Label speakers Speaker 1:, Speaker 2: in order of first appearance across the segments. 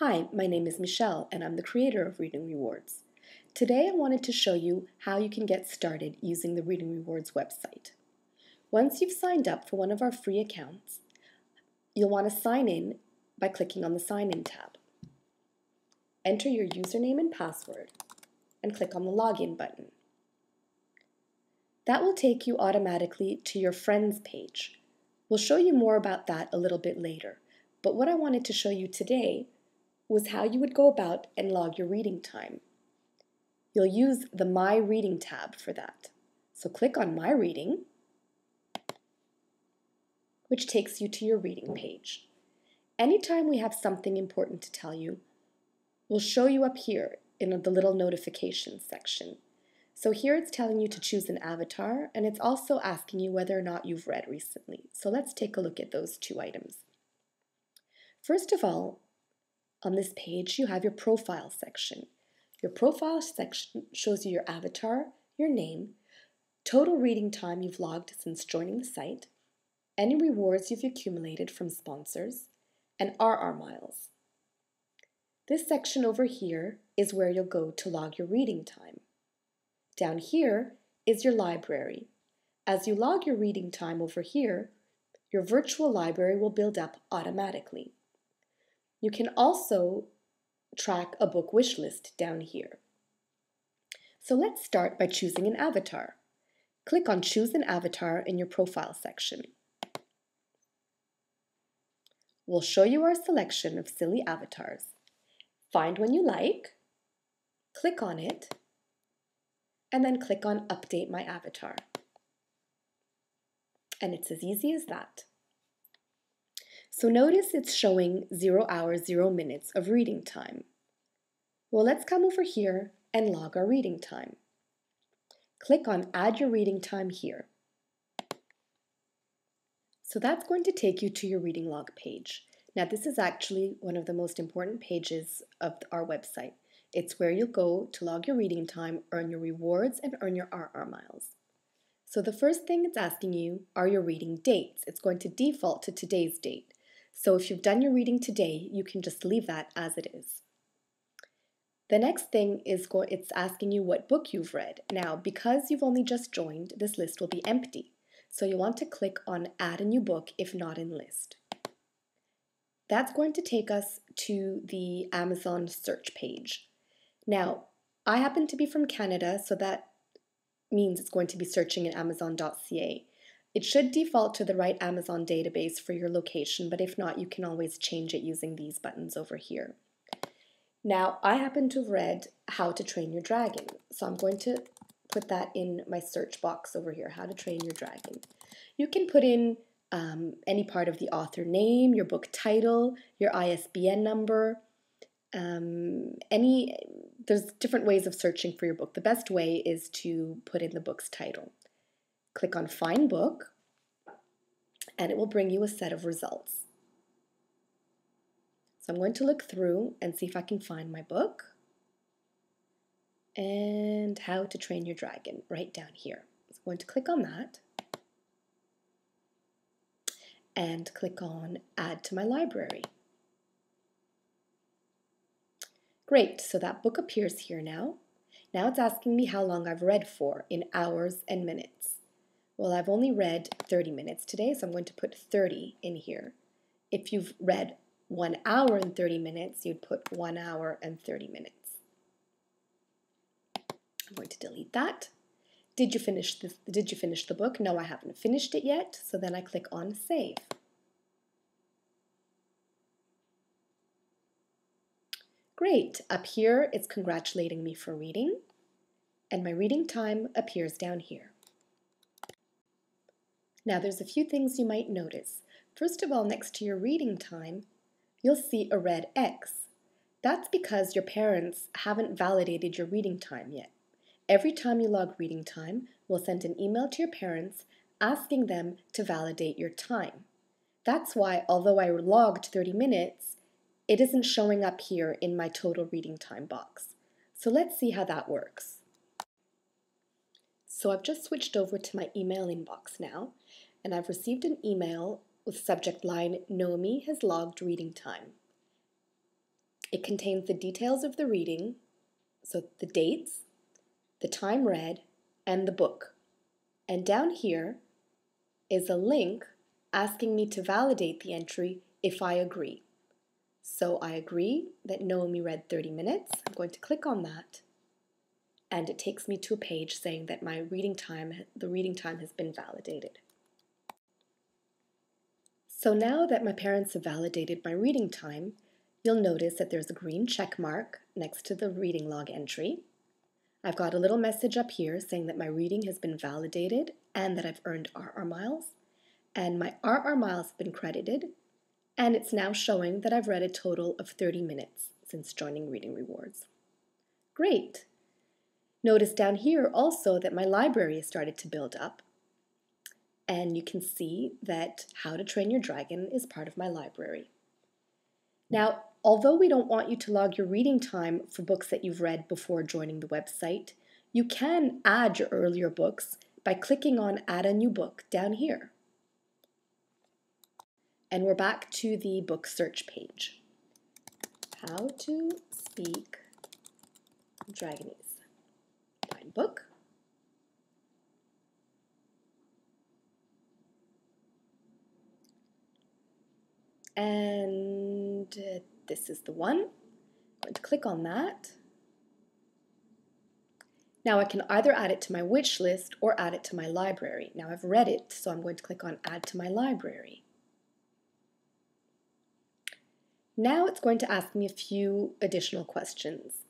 Speaker 1: Hi, my name is Michelle and I'm the creator of Reading Rewards. Today I wanted to show you how you can get started using the Reading Rewards website. Once you've signed up for one of our free accounts, you'll want to sign in by clicking on the Sign In tab. Enter your username and password and click on the Login button. That will take you automatically to your Friends page. We'll show you more about that a little bit later, but what I wanted to show you today was how you would go about and log your reading time. You'll use the My Reading tab for that. So click on My Reading, which takes you to your reading page. Anytime we have something important to tell you, we'll show you up here in the little notifications section. So here it's telling you to choose an avatar, and it's also asking you whether or not you've read recently. So let's take a look at those two items. First of all, on this page, you have your profile section. Your profile section shows you your avatar, your name, total reading time you've logged since joining the site, any rewards you've accumulated from sponsors, and RR miles. This section over here is where you'll go to log your reading time. Down here is your library. As you log your reading time over here, your virtual library will build up automatically. You can also track a book wish list down here. So let's start by choosing an avatar. Click on Choose an Avatar in your profile section. We'll show you our selection of silly avatars. Find one you like, click on it, and then click on Update My Avatar. And it's as easy as that. So notice it's showing 0 hours, 0 minutes of reading time. Well, let's come over here and log our reading time. Click on Add Your Reading Time here. So that's going to take you to your reading log page. Now this is actually one of the most important pages of our website. It's where you'll go to log your reading time, earn your rewards, and earn your RR miles. So the first thing it's asking you are your reading dates. It's going to default to today's date. So if you've done your reading today, you can just leave that as it is. The next thing is it's asking you what book you've read. Now, because you've only just joined, this list will be empty. So you want to click on Add a New Book if not in list. That's going to take us to the Amazon search page. Now, I happen to be from Canada, so that means it's going to be searching in amazon.ca. It should default to the right Amazon database for your location, but if not, you can always change it using these buttons over here. Now, I happen to have read How to Train Your Dragon, so I'm going to put that in my search box over here, How to Train Your Dragon. You can put in any part of the author name, your book title, your ISBN number, there's different ways of searching for your book. The best way is to put in the book's title. Click on Find Book, and it will bring you a set of results. So I'm going to look through and see if I can find my book. And How to Train Your Dragon, right down here. So I'm going to click on that. And click on Add to My Library. Great, so that book appears here now. Now it's asking me how long I've read for in hours and minutes. Well, I've only read 30 minutes today, so I'm going to put 30 in here. If you've read 1 hour and 30 minutes, you'd put 1 hour and 30 minutes. I'm going to delete that. Did you finish the book? No, I haven't finished it yet, so then I click on Save. Great, up here it's congratulating me for reading, and my reading time appears down here. Now there's a few things you might notice. First of all, next to your reading time, you'll see a red X. That's because your parents haven't validated your reading time yet. Every time you log reading time, we'll send an email to your parents asking them to validate your time. That's why, although I logged 30 minutes, it isn't showing up here in my total reading time box. So let's see how that works. So I've just switched over to my email inbox now, and I've received an email with subject line, Noemi has logged reading time. It contains the details of the reading, so the dates, the time read, and the book. And down here is a link asking me to validate the entry if I agree. So I agree that Naomi read 30 minutes. I'm going to click on that, and it takes me to a page saying that the reading time has been validated. So now that my parents have validated my reading time, you'll notice that there's a green check mark next to the reading log entry. I've got a little message up here saying that my reading has been validated and that I've earned RR miles. And my RR miles have been credited, and it's now showing that I've read a total of 30 minutes since joining Reading Rewards. Great! Notice down here also that my library has started to build up, and you can see that How to Train Your Dragon is part of my library. Now, although we don't want you to log your reading time for books that you've read before joining the website, you can add your earlier books by clicking on Add a New Book down here. And we're back to the book search page. How to Speak Dragonese. Find book. And this is the one. I'm going to click on that. Now I can either add it to my wish list or add it to my library. Now I've read it, so I'm going to click on Add to my library. Now it's going to ask me a few additional questions.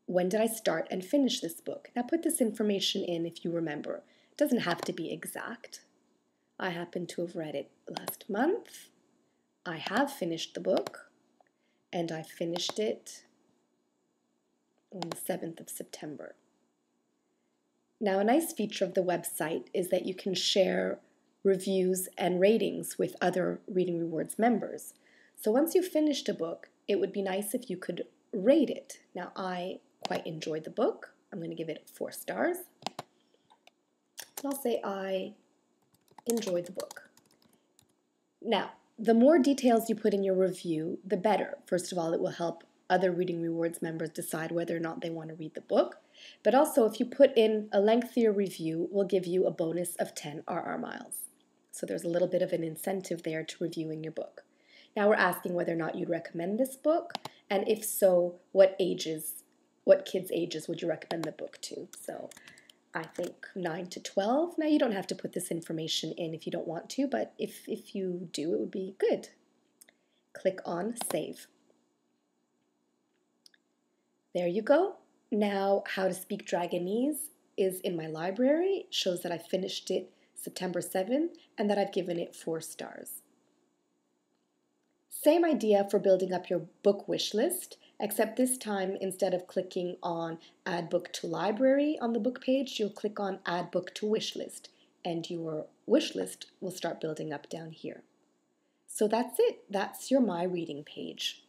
Speaker 1: When did I start and finish this book? Now put this information in if you remember. It doesn't have to be exact. I happen to have read it last month. I have finished the book, and I finished it on the 7th of September. Now, a nice feature of the website is that you can share reviews and ratings with other Reading Rewards members. So once you've finished a book, it would be nice if you could rate it. Now, I quite enjoyed the book. I'm going to give it 4 stars. And I'll say I enjoyed the book. Now, the more details you put in your review, the better. First of all, it will help other Reading Rewards members decide whether or not they want to read the book. But also, if you put in a lengthier review, we'll give you a bonus of 10 RR miles. So there's a little bit of an incentive there to reviewing your book. Now we're asking whether or not you'd recommend this book, and if so, what kids' ages would you recommend the book to? So I think 9 to 12. Now you don't have to put this information in if you don't want to, but if you do, it would be good. Click on Save. There you go. Now How to Speak Dragonese is in my library. It shows that I finished it September 7th and that I've given it 4 stars. Same idea for building up your book wish list, except this time instead of clicking on Add Book to Library on the book page, you'll click on Add Book to Wish List, and your wish list will start building up down here. So that's it. That's your My Reading page.